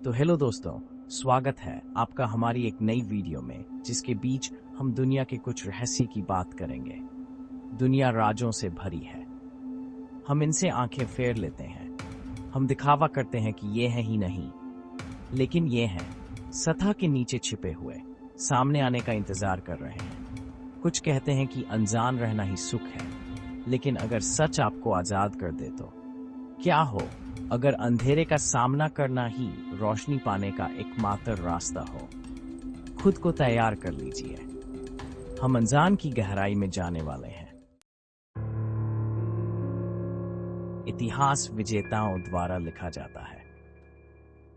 तो हेलो दोस्तों, स्वागत है आपका हमारी एक नई वीडियो में, जिसके बीच हम दुनिया के कुछ रहस्य की बात करेंगे। दुनिया राजों से भरी है। हम इनसे आंखें फेर लेते हैं। हम दिखावा करते हैं कि ये है ही नहीं, लेकिन ये हैं, सतह के नीचे छिपे हुए, सामने आने का इंतजार कर रहे हैं। कुछ कहते हैं कि अनजान रहना ही सुख है, लेकिन अगर सच आपको आजाद कर दे तो क्या हो? अगर अंधेरे का सामना करना ही रोशनी पाने का एकमात्र रास्ता हो, खुद को तैयार कर लीजिए। हम अनजान की गहराई में जाने वाले हैं। इतिहास विजेताओं द्वारा लिखा जाता है,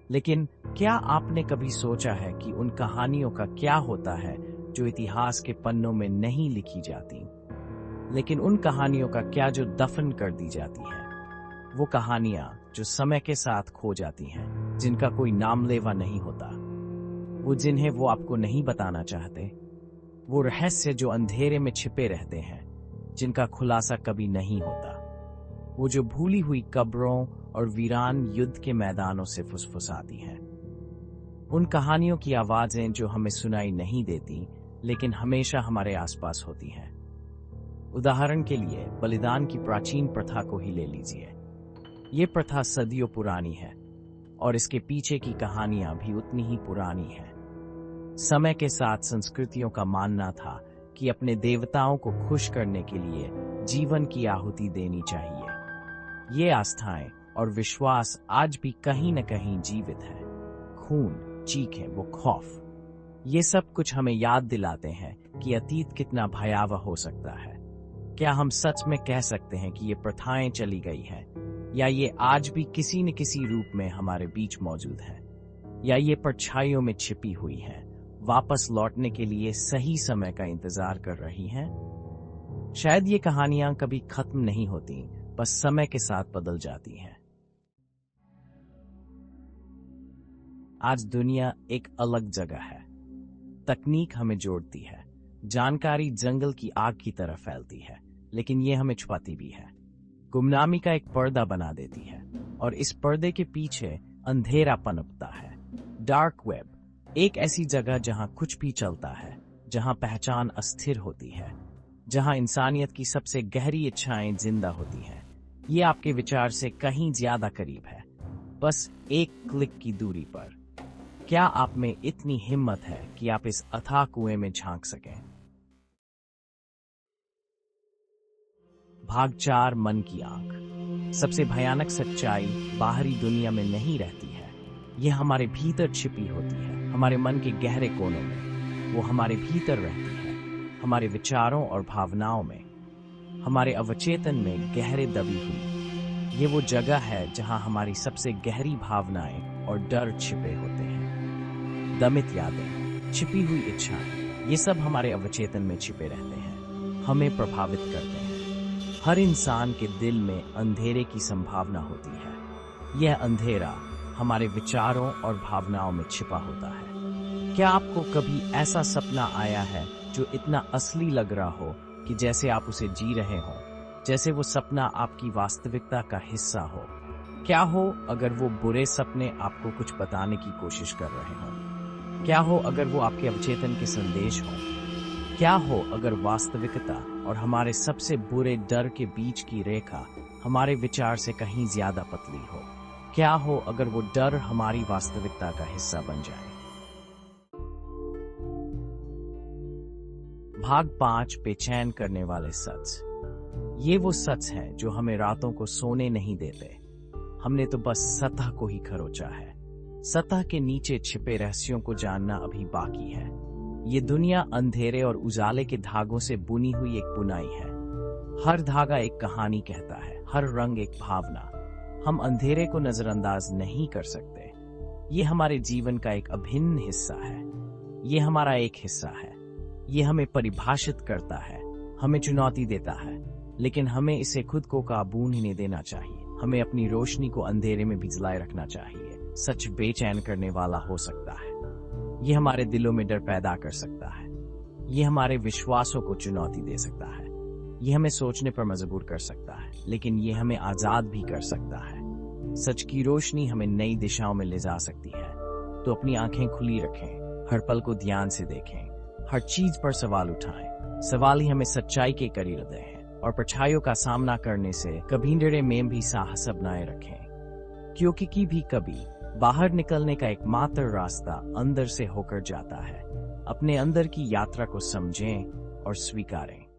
लेकिन क्या आपने कभी सोचा है कि उन कहानियों का क्या होता है जो इतिहास के पन्नों में नहीं लिखी जाती, लेकिन उन कहानियों का क्या जो दफन कर दी जाती है? वो कहानियां जो समय के साथ खो जाती हैं, जिनका कोई नाम लेवा नहीं होता, वो जिन्हें वो आपको नहीं बताना चाहते, वो रहस्य जो अंधेरे में छिपे रहते हैं, जिनका खुलासा कभी नहीं होता, वो जो भूली हुई कब्रों और वीरान युद्ध के मैदानों से फुसफुसाती हैं। उन कहानियों की आवाजें जो हमें सुनाई नहीं देती, लेकिन हमेशा हमारे आसपास होती हैं। उदाहरण के लिए बलिदान की प्राचीन प्रथा को ही ले लीजिए। ये प्रथा सदियों पुरानी है और इसके पीछे की कहानियां भी उतनी ही पुरानी हैं। समय के साथ संस्कृतियों का मानना था कि अपने देवताओं को खुश करने के लिए जीवन की आहुति देनी चाहिए। ये आस्थाएं और विश्वास आज भी कहीं न कहीं जीवित है। खून, चीखें, वो खौफ, ये सब कुछ हमें याद दिलाते हैं कि अतीत कितना भयावह हो सकता है। क्या हम सच में कह सकते हैं कि ये प्रथाएं चली गई हैं, या ये आज भी किसी न किसी रूप में हमारे बीच मौजूद है, या ये परछाइयों में छिपी हुई है, वापस लौटने के लिए सही समय का इंतजार कर रही हैं? शायद ये कहानियां कभी खत्म नहीं होती, बस समय के साथ बदल जाती हैं। आज दुनिया एक अलग जगह है। तकनीक हमें जोड़ती है, जानकारी जंगल की आग की तरह फैलती है, लेकिन ये हमें छुपाती भी है। गुमनामी का एक पर्दा बना देती है, और इस पर्दे के पीछे अंधेरा पनपता है। डार्क वेब, एक ऐसी जगह जहां कुछ भी चलता है, जहां पहचान अस्थिर होती है, जहां इंसानियत की सबसे गहरी इच्छाएं जिंदा होती हैं। ये आपके विचार से कहीं ज्यादा करीब है, बस एक क्लिक की दूरी पर। क्या आप में इतनी हिम्मत है कि आप इस अथाह कुएं में झांक सकें? भाग 4, मन की आंख। सबसे भयानक सच्चाई बाहरी दुनिया में नहीं रहती है, यह हमारे भीतर छिपी होती है। हमारे मन के गहरे कोनों में वो हमारे भीतर रहती है, हमारे विचारों और भावनाओं में, हमारे अवचेतन में गहरे दबी हुई। ये वो जगह है जहां हमारी सबसे गहरी भावनाएं और डर छिपे होते हैं। दमित यादें, छिपी हुई इच्छाएं, ये सब हमारे अवचेतन में छिपे रहते हैं, हमें प्रभावित करते हैं। हर इंसान के दिल में अंधेरे की संभावना होती है। यह अंधेरा हमारे विचारों और भावनाओं में छिपा होता है। क्या आपको कभी ऐसा सपना आया है जो इतना असली लग रहा हो कि जैसे आप उसे जी रहे हो, जैसे वो सपना आपकी वास्तविकता का हिस्सा हो? क्या हो अगर वो बुरे सपने आपको कुछ बताने की कोशिश कर रहे हो? क्या हो अगर वो आपके अवचेतन के संदेश हो? क्या हो अगर वास्तविकता और हमारे सबसे बुरे डर के बीच की रेखा हमारे विचार से कहीं ज्यादा पतली हो? क्या हो अगर वो डर हमारी वास्तविकता का हिस्सा बन जाए? भाग 5, बेचैन करने वाले सच। ये वो सच है जो हमें रातों को सोने नहीं देते। हमने तो बस सतह को ही खरोचा है। सतह के नीचे छिपे रहस्यों को जानना अभी बाकी है। ये दुनिया अंधेरे और उजाले के धागों से बुनी हुई एक बुनाई है। हर धागा एक कहानी कहता है, हर रंग एक भावना। हम अंधेरे को नजरअंदाज नहीं कर सकते। ये हमारे जीवन का एक अभिन्न हिस्सा है। ये हमारा एक हिस्सा है। ये हमें परिभाषित करता है, हमें चुनौती देता है, लेकिन हमें इसे खुद को काबू नहीं देना चाहिए। हमें अपनी रोशनी को अंधेरे में बिजलाए रखना चाहिए। सच बेचैन करने वाला हो सकता है। ये हमारे दिलों में डर पैदा कर सकता है। ये हमारे विश्वासों को चुनौती दे सकता है। ये हमें सोचने पर मजबूर कर सकता है, लेकिन ये हमें आजाद भी कर सकता है। सच की रोशनी हमें नई दिशाओं में ले जा सकती है। तो अपनी आंखें खुली रखें, हर पल को ध्यान से देखें, हर चीज पर सवाल उठाएं। सवाल ही हमें सच्चाई के करीब लाते हैं और परछाइयों का सामना करने से कभी डरे में भी साहस बनाए रखें, क्योंकि भी कभी बाहर निकलने का एकमात्र रास्ता अंदर से होकर जाता है। अपने अंदर की यात्रा को समझें और स्वीकारें।